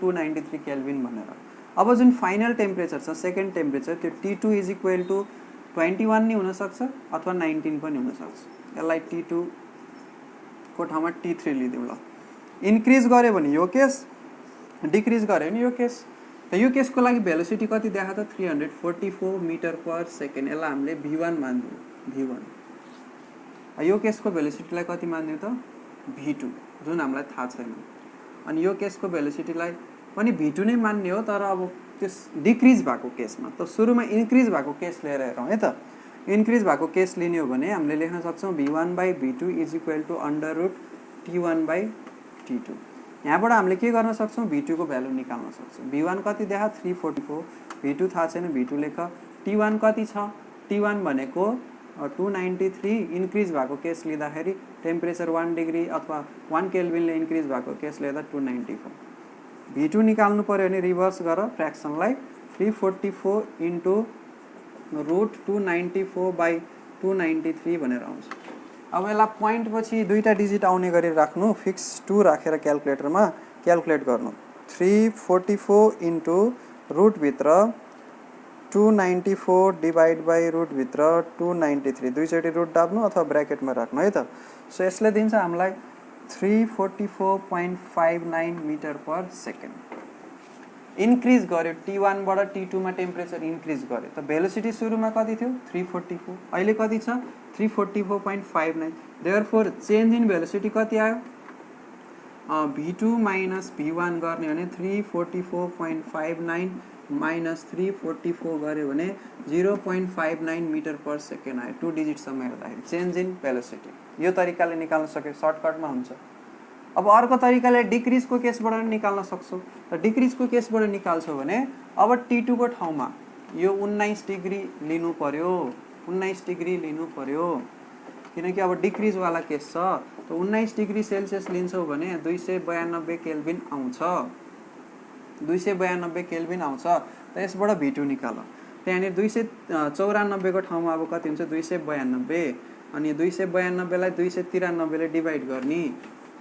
293 केल्भिन भनेर। अब जुन फाइनल टेम्परेचर छ सेकेन्ड टेम्परेचर त्यो T2 = 21 नि हुन सक्छ अथवा 19 पनि हुन सक्छ। यसलाई T2 को ठाउँमा T3 लिदिउँ ल। इन्क्रिज गर्यो भने यो केस, डिक्रिज गर्यो भने यो केस। त यो केसको लागि भेलोसिटी कति देखा त 344 मिटर पर सेकेन्ड। यसलाई हामीले V1 मान्दियौँ V1। यो केसको भेलोसिटीलाई कति मान्दियौँ त V2 जुन हामीलाई थाहा छैन। अनि यो केसको भेलोसिटीलाई पनि V2 नै मान्ने हो, तर अब त्यस डिक्रिज भएको केसमा। त सुरुमा इन्क्रिज भएको केस लिएर हेरौँ है त। इन्क्रिज भएको केस लिने हो भने हामीले लेख्न सक्छौँ V1/V2 = T1/T2। यहाँबाट हामीले के गर्न सक्छौँ V2 को भ्यालु निकाल्न सक्छौँ। V1 कति देखा 344, V2 थाहा छैन V2 लेख। T1 कति छ, T1 भनेको 293। इन्क्रिज भएको केस लिँदाखेरि टेम्परेचर 1 डिग्री अथवा 1 केल्भिनले इन्क्रिज भएको केस लिँदा 294। V2 निकाल्नु पर्यो भने रिभर्स गर फ्र्याक्सनलाई 344 × √294/293 भनेर आउँछ। अब यसलाई पोइन्ट पछि दुईटा डिजिट आउने गरी राख्नु, फिक्स 2 राखेर क्याल्कुलेटरमा क्याल्कुलेट गर्नु। 344 × रुट भित्र 294 / रुट भित्र 293 दुईचोटि रुट दाब्नु अथवा ब्र्याकेटमा राख्नु है त। सो यसले दिन्छ हामीलाई 344.59 मिटर पर सेकेन्ड। इन्क्रिज गर्यो T1 बाट T2 मा टेम्परेचर इन्क्रिज गर्यो त भेलोसिटी सुरुमा कति थियो 344, अहिले कति छ 344.59। देयरफोर चेन्ज इन भेलोसिटी कति आयो V2 - V1 गर्ने भने 344.59 - 344 गर्यो भने 0.59 मिटर पर सेकेन्ड आयो। 2 डिजिटसम्म हेर्दाखेरि चेन्ज इन भेलोसिटी यो तरिकाले निकाल्न सक्यो, सर्टकटमा हुन्छ। अब अर्को तरिकाले डिक्रिजको केसबाट निकाल्न सक्छौ। त डिक्रिजको केसबाट निकाल्छौ भने अब T2 को ठाउँमा यो 19 डिग्री लिनु पर्यो, 19 डिग्री लिनु पर्यो, किनकि अब डिक्रिज वाला केस छ। त 19 डिग्री सेल्सियस लिन्छौ भने 292 केल्भिन आउँछ, 292 केल्भिन आउँछ। त यसबाट V2 निकाल। त्यहाँनिर 294 को ठाउँमा अब कति हुन्छ 292, अनि 292 लाई 293 ले डिभाइड गर्ने,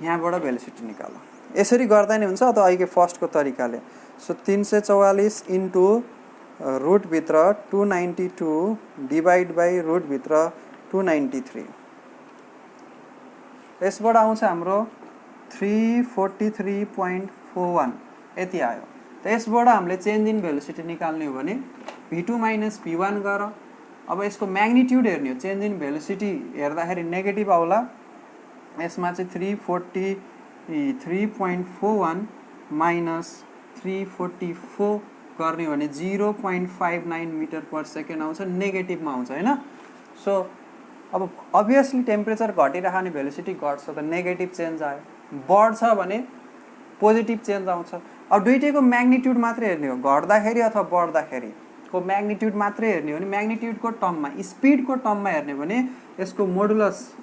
यहाँबाट भेलोसिटी निकाल। यसरी गर्दा नि हुन्छ अथवा अहिले फर्स्टको तरिकाले। सो 344 × रुट भित्र 292 / रुट भित्र 293 यसबाट आउँछ हाम्रो 343.41 यति आयो। त यसबाट हामीले चेन्ज इन भेलोसिटी निकाल्ने हो भने v2 माइनस v1 गर। अब यसको म्याग्निट्युड हेर्ने हो, चेन्ज इन भेलोसिटी हेर्दाखेरि नेगेटिभ आउला। यसमा चाहिँ 343.41 माइनस 344 गर्ने भने 0.59 मिटर पर सेकेन्ड आउँछ, नेगेटिभमा आउँछ हैन। सो अब अभियसली टेम्परेचर घटिरहने भेलोसिटी घट्छ त नेगेटिभ चेन्ज आयो, बढ्छ भने पोजिटिभ चेन्ज आउँछ। अब दुईटैको म्याग्निट्युड मात्रै हेर्ने हो, घट्दाखेरि अथवा बढ्दाखेरिको म्याग्निट्युड मात्रै हेर्ने हो भने म्याग्निट्युडको टर्ममा, स्पिडको टर्ममा हेर्ने भने यसको मोडुलस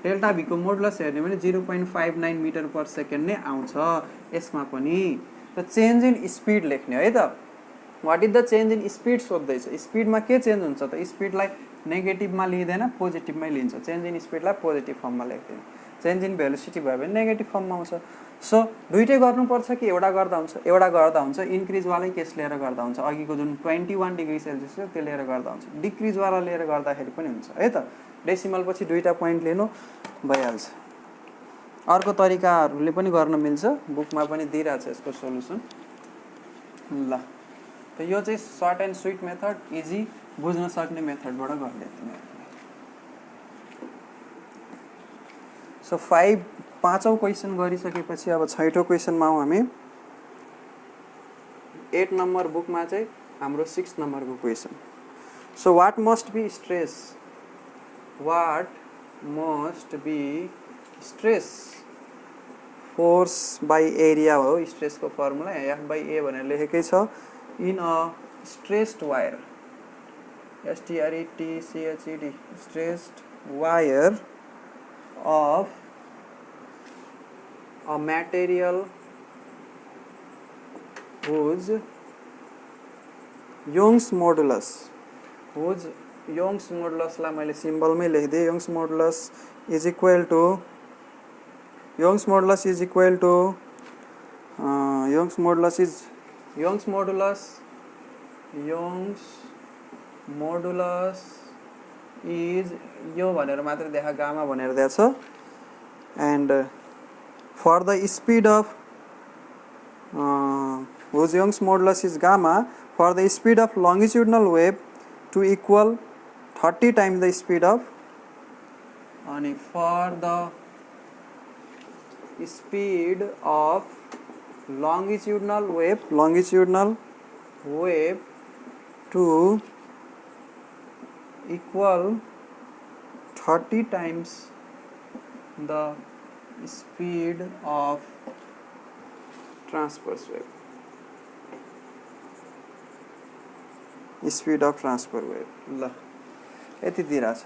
डेल्टा भीको मोडुलस हेर्ने भने 0.59 मिटर पर सेकेन्ड नै आउँछ यसमा पनि। त चेन्ज इन स्पिड लेख्ने है त। What is the change in speed सोध्दैछ। स्पिडमा के चेन्ज हुन्छ त, स्पिडलाई नेगेटिभमा लिँदैन पोजिटिभमै लिन्छ। चेन्ज इन स्पिडलाई पोजिटिभ फर्ममा लेख्दैन, चेन्ज इन भेलोसिटी भयो भने नेगेटिभ फर्ममा आउँछ। सो दुईटै गर्नुपर्छ कि एउटा गर्दा हुन्छ? एउटा गर्दा हुन्छ। इन्क्रिजवालै केस लिएर गर्दा हुन्छ, अघिको जुन 21 डिग्री सेल्सियस थियो त्यो लिएर गर्दा हुन्छ। डिक्रिजवाला लिएर गर्दाखेरि पनि हुन्छ है त। डेसिमल पछि दुईटा पोइन्ट लिनु भइहाल्छ। अर्को तरिकाहरूले पनि गर्न मिल्छ, बुकमा पनि दिइरहेछ यसको सोलुसन। ल त यो चाहिँ short and sweet method, easy बुझ्न सक्ने मेथडबाट गर्ने। सो पाँचौं क्वेसन गरिसकेपछि अब छैटौं क्वेसनमा आउँ हामी। 8 नम्बर बुकमा चाहिँ हाम्रो 6 नम्बरको question. So what must be stress, what must be stress force by area हो स्ट्रेसको फर्मुला, एफ बाई ए भनेर लेखेकै छ। In a stressed wire, STRETCHED, stressed wire of a material whose Young's modulus, लाई मैले सिम्बलमै लेखिदिएँ। Young's modulus is equal to Young's modulus is यो भनेर मात्र देखा, गामा भनेर दिएको छ। And for the speed of whose Young's modulus is gamma, for the speed of longitudinal wave to equal 30 times the speed of, and for the speed of longitudinal wave to equal 30 times the speed of transverse wave. ल यति दिइरहेछ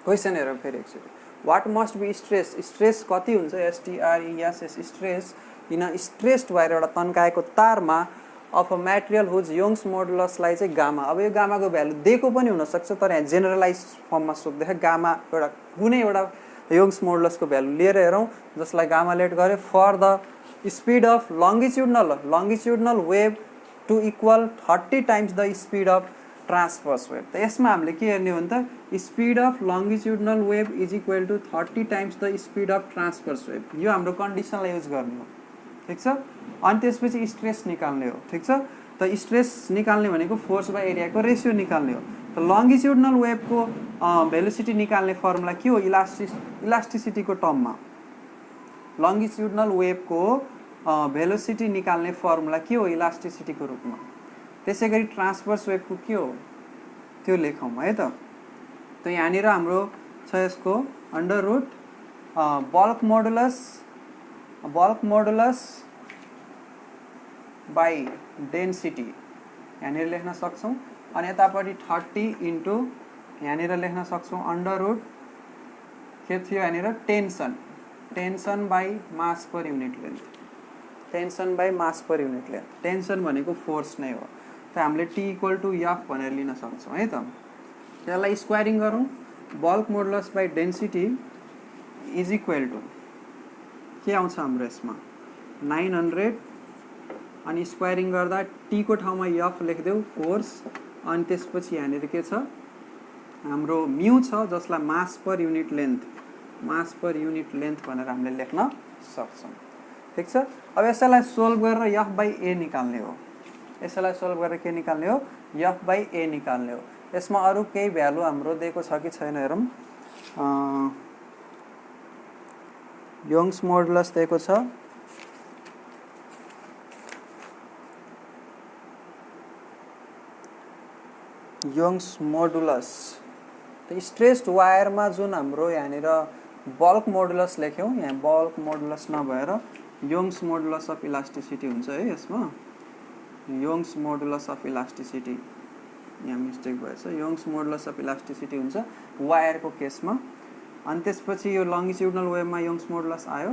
क्वेसन हेर फेरि एकचोटि। What must be stress, stress कति हुन्छ? STRESS, stress in a stressed wire, एउटा तन्काएको तारमा of a material whose Young's मोडुलसलाई चाहिँ गामा। अब यो गामाको भ्यालु दिएको पनि हुनसक्छ, तर यहाँ जेनरलाइज फर्ममा सोध्दाखेरि गामा एउटा कुनै एउटा योङ्स मोडुलसको भ्यालु लिएर हेरौँ जसलाई गामा लेट गरे। For the speed of longitudinal wave to equal 30 times the speed of transverse wave. त यसमा हामीले के हेर्ने हो त, speed of longitudinal wave is equal to 30 times the speed of transverse wave. यो हाम्रो कन्डिसनलाई युज गर्ने हो, ठिक छ। अनि त्यसपछि स्ट्रेस निकाल्ने हो, ठिक छ। त स्ट्रेस निकाल्ने भनेको फोर्स बाई एरियाको रेसियो निकाल्ने हो। त लङ्गिट्युडनल वेभको भेलोसिटी निकाल्ने फर्मुला के हो? इलास्टिसिटीको टर्ममा लङ्गिट्युडनल वेभको भेलोसिटी निकाल्ने फर्मुला के हो? इलास्टिसिटीको रूपमा। त्यसै गरी ट्रान्सभर्स वेभको के हो त्यो लेखौँ है त। त यहाँनिर हाम्रो छ यसको under root bulk modulus by density यहाँनिर लेख्न सक्छौँ। अनि यतापट्टि 30 इन्टु यहाँनिर लेख्न सक्छौँ अन्डर रुट के थियो यहाँनिर tension by mass per unit length, tension भनेको फोर्स नै हो। त हामीले T इक्वल टु F भनेर लिन सक्छौँ है त। त्यसलाई स्क्वायरिङ गरौँ, bulk modulus by density is equal to के आउँछ हाम्रो यसमा 900, अनि स्क्वायरिङ गर्दा T को ठाउँमा F लेखिदेऊ फोर्स, अनि त्यसपछि यहाँनिर के छ हाम्रो म्यू छ जसलाई मास पर युनिट लेन्थ भनेर हामीले लेख्न सक्छौँ। ठिक छ। अब यसैलाई सोल्भ गरेर एफ बाई ए निकाल्ने हो। यसैलाई सोल्भ गरेर के निकाल्ने हो? एफ बाई ए निकाल्ने हो। यसमा अरू केही भ्यालु हाम्रो दिएको छ कि छैन हेरौँ। यङ्स मोडुलस दिएको छ। यङ्स मोडुलस स्ट्रेस्ड वायरमा जुन हाम्रो यहाँनिर बल्क मोडुलस लेख्यौँ, यहाँ बल्क मोडुलस नभएर यङ्स मोडुलस अफ इलास्टिसिटी हुन्छ है। यसमा यङ्स मोडुलस अफ इलास्टिसिटी, यहाँ मिस्टेक भएछ, यङ्स मोडुलस अफ इलास्टिसिटी हुन्छ वायरको केसमा। अनि त्यसपछि यो लङ्गिट्युडनल वेभमा यङ्स मोडुलस आयो।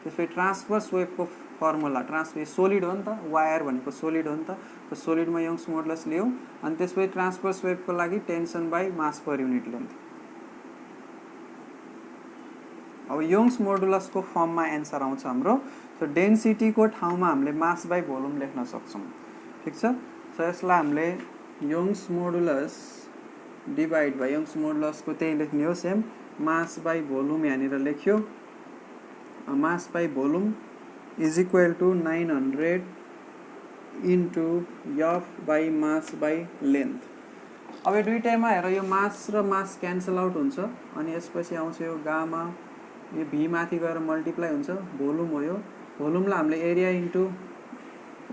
त्यसपछि ट्रान्सभर्स वेभको फर्मुला, सोलिड हो नि त, वायर भनेको सोलिड हो नि त, त्यो सोलिडमा यङ्स मोडुलस लियौँ। अनि त्यसपछि ट्रान्सभर्स वेभको लागि tension by mass per unit length. अब यङ्स मोडुलसको फर्ममा एन्सर आउँछ हाम्रो। सो डेन्सिटीको ठाउँमा हामीले मास बाई भोल्युम लेख्न सक्छौँ। ठिक छ। सो यसलाई हामीले Young's modulus divide by Young's मोडुलसको त्यही लेख्ने हो सेम, मास बाई भोल्युम यहाँनिर लेख्यो। Mass by volume is equal to 900 into F by mass by length. अब यो दुईटैमा हेर, यो मास र मास क्यान्सल आउट हुन्छ। अनि यसपछि आउँछ यो गामा, यो भी माथि गएर मल्टिप्लाई हुन्छ, भोल्युम हो यो। भोल्युमलाई हामीले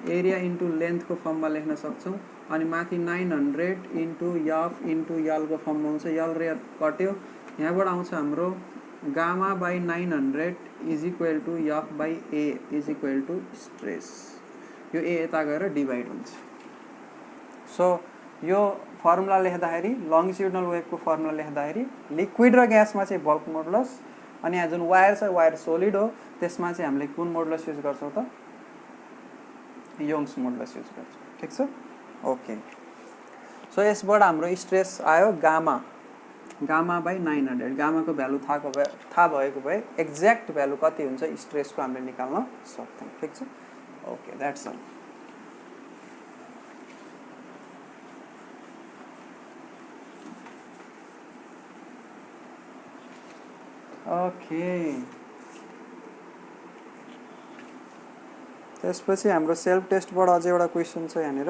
एरिया इन्टु लेन्थको फर्ममा लेख्न सक्छौँ। अनि माथि 900 इन्टु एफ इन्टु एलको फर्ममा आउँछ, यल र यल कट्यो। यहाँबाट आउँछ हाम्रो gamma by 900 is equal to F by A is equal to stress. यो ए यता गएर डिभाइड हुन्छ। सो यो फर्मुला लेख्दाखेरि, लङ्गिट्युडनल वेभको फर्मुला लेख्दाखेरि लिक्विड र ग्यासमा चाहिँ बल्क मोडुलस, अनि यहाँ जुन वायर छ वायर सोलिड हो, त्यसमा चाहिँ हामीले कुन मोडुलस युज गर्छौँ त? यङ्स मोडुलस युज गर्छौँ। ठिक छ। ओके। सो यसबाट हाम्रो स्ट्रेस आयो गामा, गामा बाई 900। गामाको भ्यालु थाहा भएको भए एक्ज्याक्ट भ्यालु कति हुन्छ स्ट्रेसको हामीले निकाल्न सक्छौँ। ठिक छ। Okay, that's all. ओके, त्यसपछि हाम्रो सेल्फ टेस्टबाट अझै एउटा क्वेसन छ यहाँनिर।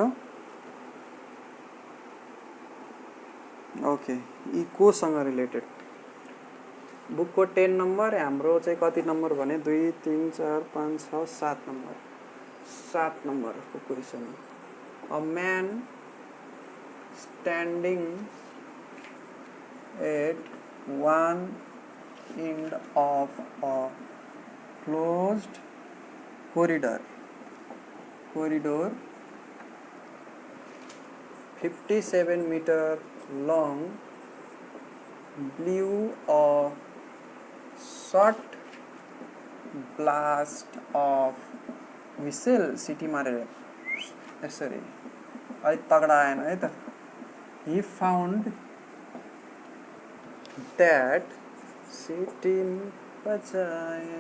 ओके, यी कोसँग रिलेटेड? बुकको 10 नम्बर, हाम्रो चाहिँ कति नम्बर भने 2, 3, 4, 5, 6, 7 नम्बर। 7 नम्बरको question. A man standing at one end of a closed corridor 57 meter long blew a short blast of whistle city मारेर यसरी अलिक तगडा आएन है त। he found that सिटी बजाए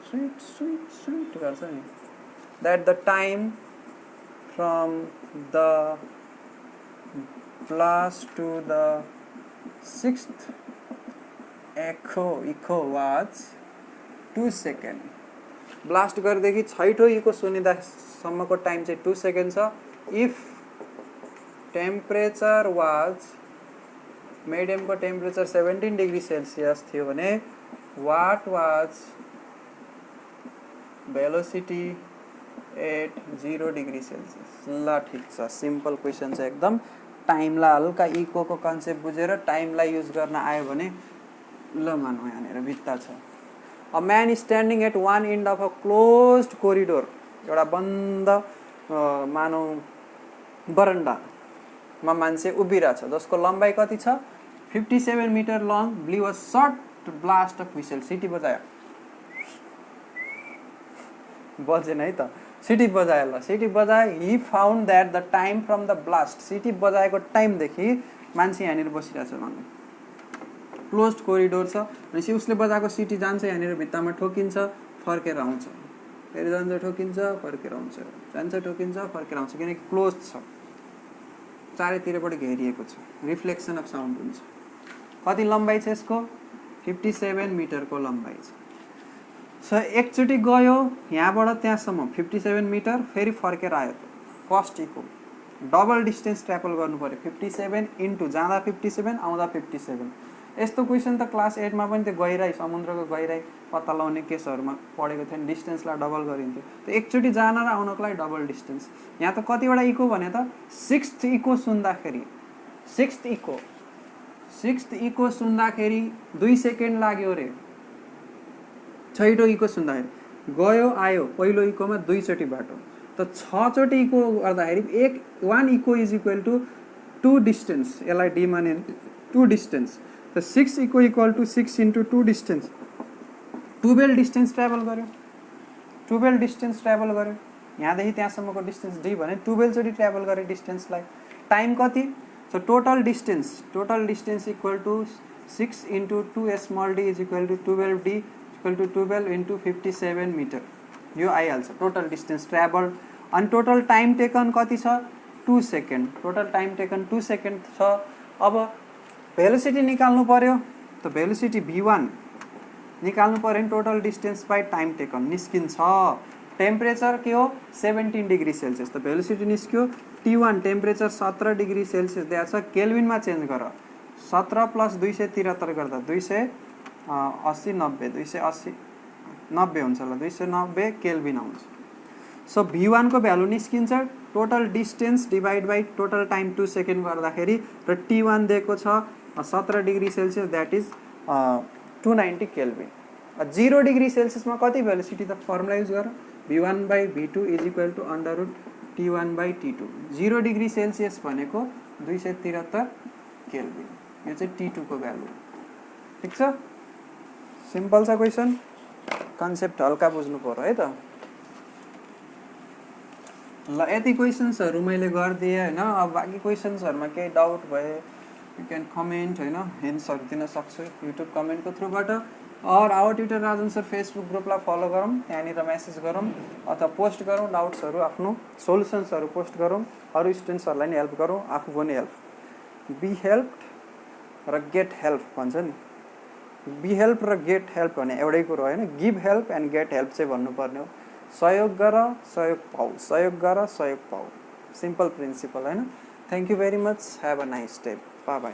स्वीट स्वीट स्वीट गर्छ नि, that the time from the blast to the 6th echo was 2 seconds. Blast गरेदेखि छैठो इको सुनिदासम्मको टाइम चाहिँ 2 सेकेन्ड छ। इफ टेम्परेचर वाज, मिडियमको टेम्परेचर 17 डिग्री सेल्सियस थियो भने what was velocity at 0 degree Celsius. ल ठिक छ, सिम्पल क्वेसन छ एकदम। टाइमलाई हल्का इकोको कन्सेप्ट बुझेर टाइमलाई युज गर्न आयो भने ल मानौँ यहाँनिर भित्ता छ। A man standing at one end of a closed corridor, एउटा बन्द मानौँ बरन्डामा मान्छे उभिरहेछ जसको लम्बाइ कति छ 57 metre long. Blew a short blast of whistle, सिटी बजायो, बजेन है त, सिटी बजायो। ल सिटी बजायो। He found that the time from the blast, सिटी बजाएको टाइमदेखि मान्छे यहाँनिर बसिरहेछ भनौँ, क्लोज्ड कोरिडोर छ भनेपछि उसले बजाएको सिटी जान्छ यहाँनिर भित्तामा ठोकिन्छ, फर्केर आउँछ, फेरि जान्छ ठोकिन्छ फर्केर आउँछ, जान्छ ठोकिन्छ फर्केर आउँछ, किनकि क्लोज छ। चारैतिरबाट घेरिएको छ, रिफ्लेक्सन अफ साउन्ड हुन्छ। कति लम्बाइ छ यसको? 57 मिटरको लम्बाइ छ। सो एकचोटि गयो यहाँबाट त्यहाँसम्म 57 मिटर, फेरि फर्केर आयो त first echo double distance travel गर्नु पर्यो। 57 इन्टु जाँदा 57 आउँदा 57। यस्तो क्वेसन त क्लास 8 मा पनि त्यो गहिराई, समुद्रको गहिराई पत्ता लगाउने केसहरूमा पढेको थियो नि, डिस्टेन्सलाई डबल गरिन्थ्यो। त्यो एकचोटि जान र आउनको लागि डबल डिस्टेन्स। यहाँ त कतिवटा इको भने त 6th इको सुन्दाखेरि 6th इको सुन्दाखेरि 2 सेकेन्ड लाग्यो रे। छैटौँ इको सुन्दाखेरि गयो आयो, पहिलो इकोमा 2 चोटि बाटो, त 6 चोटि इको गर्दाखेरि 1 echo is equal to 2 distance. यसलाई डी माने 2 डिस्टेन्स। त 6 echo equal to 6 into 2 distance, 12 distance travel गर्यो। 12 डिस्टेन्स ट्राभल गर्यो, यहाँदेखि त्यहाँसम्मको डिस्टेन्स डी भने 12 चोटि ट्राभल गरे डिस्टेन्सलाई। टाइम कति? So total distance equal to 6 into 2 small d is equal to 12 d equal to 12 into 57 metre. यो आइहाल्छ टोटल डिस्टेन्स ट्राभल। अनि टोटल टाइम टेकन कति छ? 2 second. Total time taken 2 second छ। अब भेलोसिटी निकाल्नु पर्यो, त भेलोसिटी v1 निकाल्नु पर्यो नि total distance by time taken निस्किन्छ। टेम्परेचर के हो? 17 डिग्री सेल्सियस। त भेलोसिटी निस्क्यो T1 टेम्परेचर 17 डिग्री सेल्सियस दिएको छ। केल्भिनमा चेन्ज गर, 17 प्लस 273 गर्दा 280 90 हुन्छ ल, 290 केल्भिन आउँछ। सो v1 को भ्यालु निस्किन्छ total distance divide by total time 2 second गर्दाखेरि, र T1 दिएको छ 17 degree Celsius, that is 290 kelvin. 0 degree सेल्सियसमा कति भेलोसिटी? त फर्मुला युज गर, v1 by v2 is equal to under root T1 by T2। 0 degree Celsius भनेको 273 केल्भिन। यो चाहिँ T2 को भ्यालु। ठिक छ, सिम्पल छ क्वेसन। कन्सेप्ट हल्का बुझ्नु पर्यो है त। ल यति क्वेसन्सहरू मैले गरिदिएँ होइन। अब बाँकी क्वेसन्सहरूमा केही डाउट भए यु क्यान कमेन्ट होइन, हिन्ट्सहरू दिन सक्छु युट्युब कमेन्टको थ्रुबाट। Or our tutor Rajan sir Facebook ग्रुपलाई फलो गरौँ, त्यहाँनिर मेसेज गरौँ अथवा पोस्ट गरौँ, डाउट्सहरू आफ्नो सोल्युसन्सहरू पोस्ट गरौँ, अरू स्टुडेन्ट्सहरूलाई नि हेल्प गरौँ, आफू पनि हेल्प। बी हेल्प र गेट हेल्प भन्छ नि। बी हेल्प र गेट हेल्प भने एउटै कुरो होइन, give help and get help चाहिँ भन्नुपर्ने हो। सहयोग गर सहयोग पाऊ, सहयोग गर सहयोग पाऊ, सिम्पल प्रिन्सिपल होइन। Thank you very much, have a nice day, by by.